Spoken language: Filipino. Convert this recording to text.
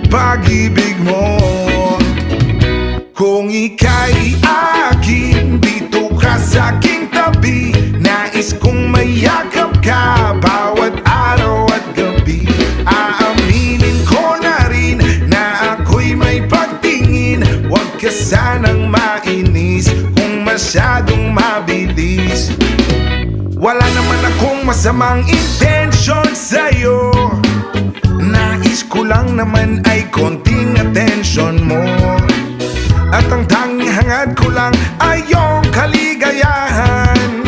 pag-ibig mo. Kung ika'y akin, dito ka sa aking tabi. Nais kong mayakap ka bawat araw at gabi. Aaminin ko na rin na ako'y may pagtingin. Huwag ka sanang mainis kung masyadong mabilis. Wala naman akong masamang intensyon sa'yo. Nais ko lang naman ay konting atensyon mo. At ang tanging hangad ko lang ay iyong kaligayahan.